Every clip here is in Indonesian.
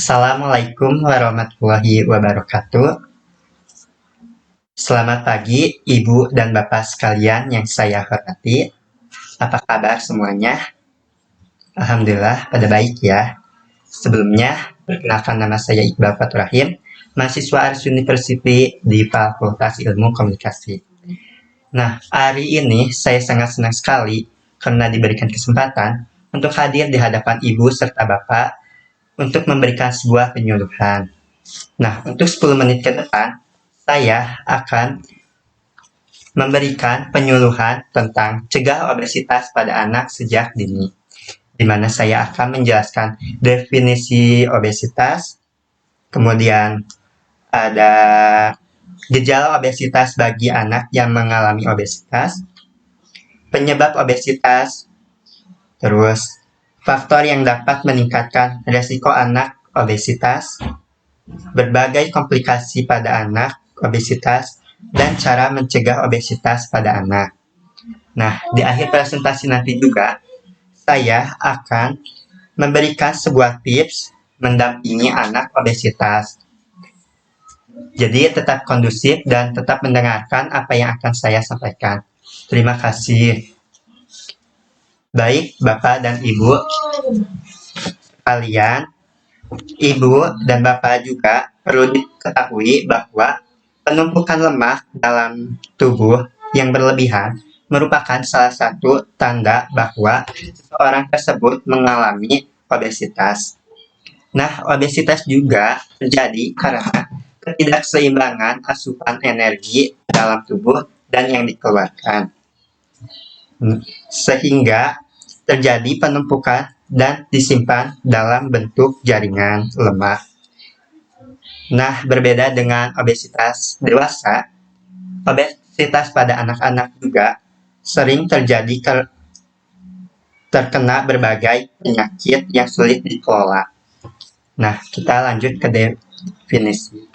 Assalamualaikum warahmatullahi wabarakatuh. Selamat pagi, Ibu dan Bapak sekalian yang saya hormati. Apa kabar semuanya? Alhamdulillah, pada baik ya. Sebelumnya, perkenalkan nama saya Iqbal Fatur Rahim, mahasiswa Ars University di Fakultas Ilmu Komunikasi. Nah, hari ini saya sangat senang sekali karena diberikan kesempatan untuk hadir di hadapan Ibu serta Bapak untuk memberikan sebuah penyuluhan. Nah, untuk 10 menit ke depan, saya akan memberikan penyuluhan tentang cegah obesitas pada anak sejak dini, di mana saya akan menjelaskan definisi obesitas, kemudian ada gejala obesitas bagi anak yang mengalami obesitas, penyebab obesitas, terus faktor yang dapat meningkatkan resiko anak obesitas, berbagai komplikasi pada anak obesitas, dan cara mencegah obesitas pada anak. Nah, di akhir presentasi nanti juga, saya akan memberikan sebuah tips mendampingi anak obesitas. Jadi, tetap kondusif dan tetap mendengarkan apa yang akan saya sampaikan. Terima kasih. Baik, Bapak dan Ibu sekalian, Ibu dan Bapak juga perlu diketahui bahwa penumpukan lemak dalam tubuh yang berlebihan merupakan salah satu tanda bahwa seseorang tersebut mengalami obesitas. Nah, obesitas juga terjadi karena ketidakseimbangan asupan energi dalam tubuh dan yang dikeluarkan, sehingga terjadi penumpukan dan disimpan dalam bentuk jaringan lemak. Nah, berbeda dengan obesitas dewasa, obesitas pada anak-anak juga sering terjadi terkena berbagai penyakit yang sulit dikelola. Nah, kita lanjut ke definisi.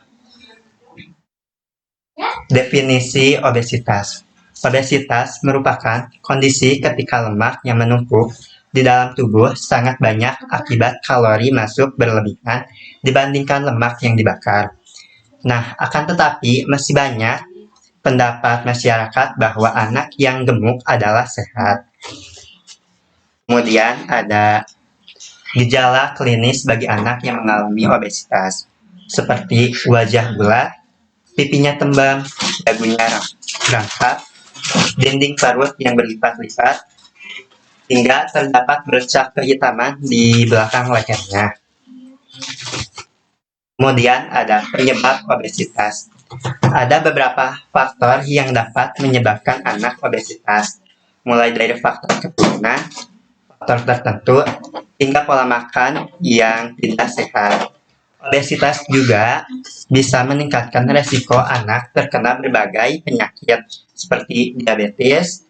Definisi obesitas. Obesitas merupakan kondisi ketika lemak yang menumpuk di dalam tubuh sangat banyak akibat kalori masuk berlebihan dibandingkan lemak yang dibakar. Nah, akan tetapi masih banyak pendapat masyarakat bahwa anak yang gemuk adalah sehat. Kemudian ada gejala klinis bagi anak yang mengalami obesitas, seperti wajah bulat, pipinya tembam, dagunya rangkap, dinding perut yang berlipat-lipat, hingga terdapat bercak kehitaman di belakang lehernya. Kemudian ada penyebab obesitas. Ada beberapa faktor yang dapat menyebabkan anak obesitas, mulai dari faktor keturunan, faktor tertentu, hingga pola makan yang tidak sehat. Obesitas juga bisa meningkatkan resiko anak terkena berbagai penyakit seperti diabetes,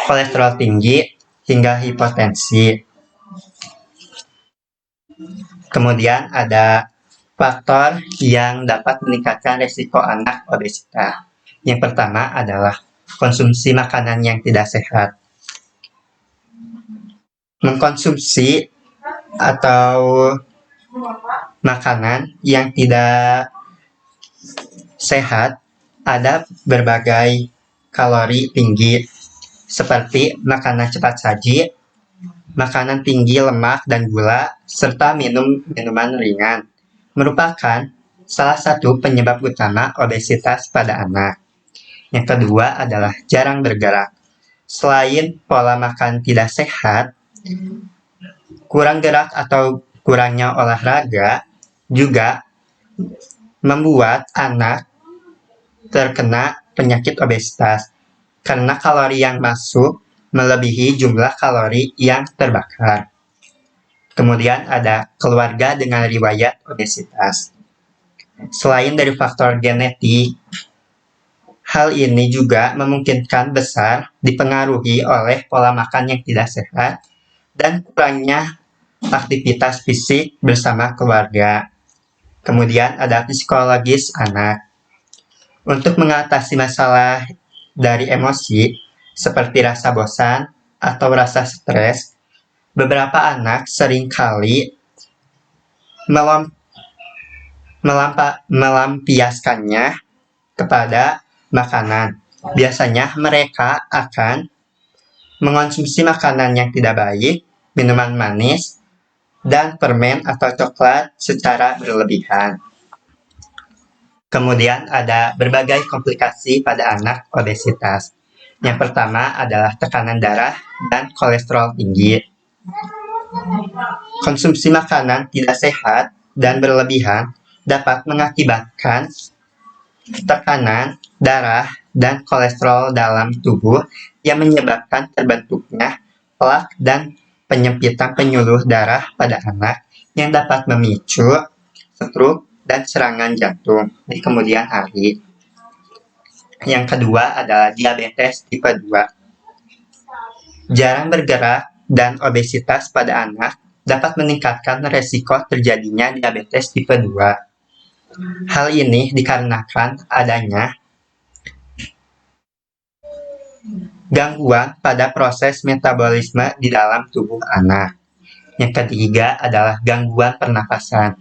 kolesterol tinggi, hingga hipertensi. Kemudian ada faktor yang dapat meningkatkan resiko anak obesitas. Yang pertama adalah konsumsi makanan yang tidak sehat. Mengkonsumsi atau makanan yang tidak sehat ada berbagai kalori tinggi, seperti makanan cepat saji, makanan tinggi lemak dan gula, serta minuman ringan, merupakan salah satu penyebab utama obesitas pada anak. Yang kedua adalah jarang bergerak. Selain pola makan tidak sehat, kurang gerak atau kurangnya olahraga juga membuat anak terkena penyakit obesitas karena kalori yang masuk melebihi jumlah kalori yang terbakar. Kemudian ada keluarga dengan riwayat obesitas. Selain dari faktor genetik, hal ini juga memungkinkan besar dipengaruhi oleh pola makan yang tidak sehat dan kurangnya aktivitas fisik bersama keluarga. Kemudian ada psikologis anak. Untuk mengatasi masalah dari emosi, seperti rasa bosan atau rasa stres, beberapa anak seringkali melampiaskannya kepada makanan. Biasanya mereka akan mengonsumsi makanan yang tidak baik, minuman manis, dan permen atau coklat secara berlebihan. Kemudian ada berbagai komplikasi pada anak obesitas. Yang pertama adalah tekanan darah dan kolesterol tinggi. Konsumsi makanan tidak sehat dan berlebihan dapat mengakibatkan tekanan darah dan kolesterol dalam tubuh yang menyebabkan terbentuknya plak dan penyempitan penyuluh darah pada anak yang dapat memicu stroke dan serangan jantung di kemudian hari. Yang kedua adalah diabetes tipe 2. Jarang bergerak dan obesitas pada anak dapat meningkatkan resiko terjadinya diabetes tipe 2. Hal ini dikarenakan adanya gangguan pada proses metabolisme di dalam tubuh anak. Yang ketiga adalah gangguan pernapasan.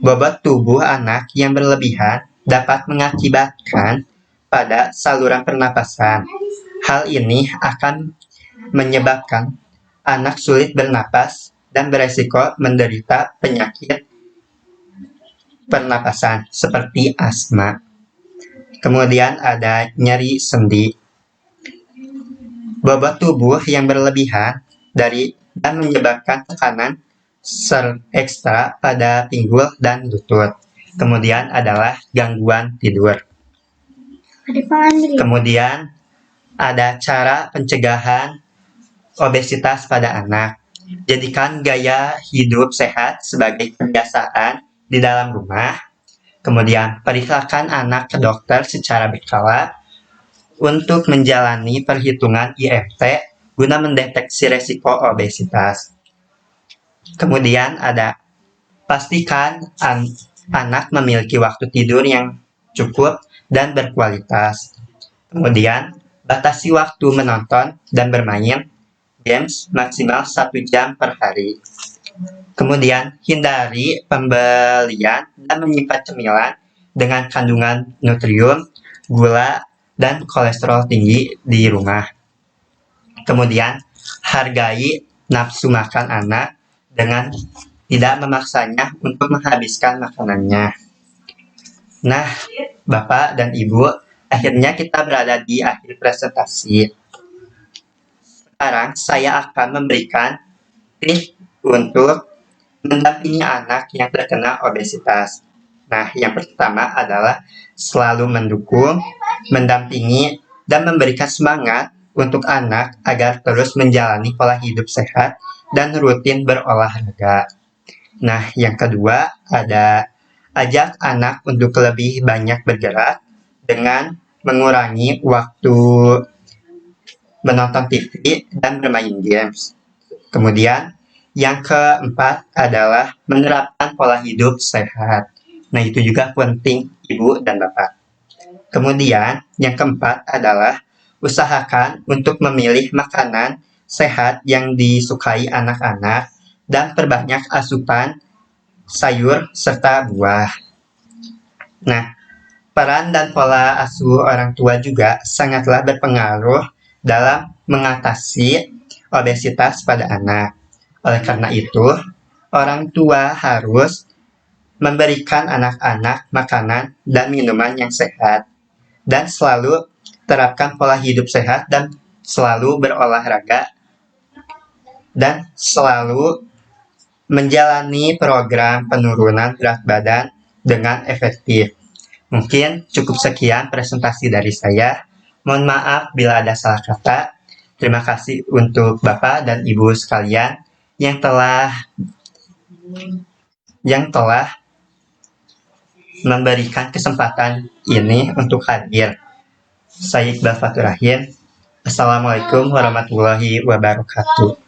Bobot tubuh anak yang berlebihan dapat mengakibatkan pada saluran pernapasan. Hal ini akan menyebabkan anak sulit bernapas dan beresiko menderita penyakit pernapasan seperti asma. Kemudian ada nyeri sendi. Bobot tubuh yang berlebihan dan menyebabkan tekanan ekstra pada pinggul dan lutut. Kemudian adalah gangguan tidur. Kemudian ada cara pencegahan obesitas pada anak. Jadikan gaya hidup sehat sebagai kebiasaan di dalam rumah. Kemudian periksakan anak ke dokter secara berkala untuk menjalani perhitungan IMT guna mendeteksi resiko obesitas. Kemudian ada pastikan anak memiliki waktu tidur yang cukup dan berkualitas. Kemudian batasi waktu menonton dan bermain games maksimal 1 jam per hari. Kemudian hindari pembelian dan menyimpan cemilan dengan kandungan nutrium, gula, dan kolesterol tinggi di rumah. Kemudian hargai nafsu makan anak dengan tidak memaksanya untuk menghabiskan makanannya. Nah, Bapak dan Ibu, akhirnya kita berada di akhir presentasi. Sekarang saya akan memberikan tips untuk mendampingi anak yang terkena obesitas. Nah, yang pertama adalah selalu mendukung, mendampingi, dan memberikan semangat untuk anak agar terus menjalani pola hidup sehat dan rutin berolahraga. Nah, yang kedua ada ajak anak untuk lebih banyak bergerak dengan mengurangi waktu menonton TV dan bermain games. Kemudian, yang keempat adalah menerapkan pola hidup sehat. Nah, itu juga penting Ibu dan Bapak. Kemudian, yang keempat adalah usahakan untuk memilih makanan sehat yang disukai anak-anak dan perbanyak asupan sayur serta buah. Nah, peran dan pola asuh orang tua juga sangatlah berpengaruh dalam mengatasi obesitas pada anak. Oleh karena itu, orang tua harus memberikan anak-anak makanan dan minuman yang sehat, dan selalu terapkan pola hidup sehat dan selalu berolahraga, dan selalu menjalani program penurunan berat badan dengan efektif. Mungkin cukup sekian presentasi dari saya. Mohon maaf bila ada salah kata. Terima kasih untuk Bapak dan Ibu sekalian yang telah memberikan kesempatan ini untuk hadir. Saya Iqbal Fatur Rahim. Assalamualaikum warahmatullahi wabarakatuh.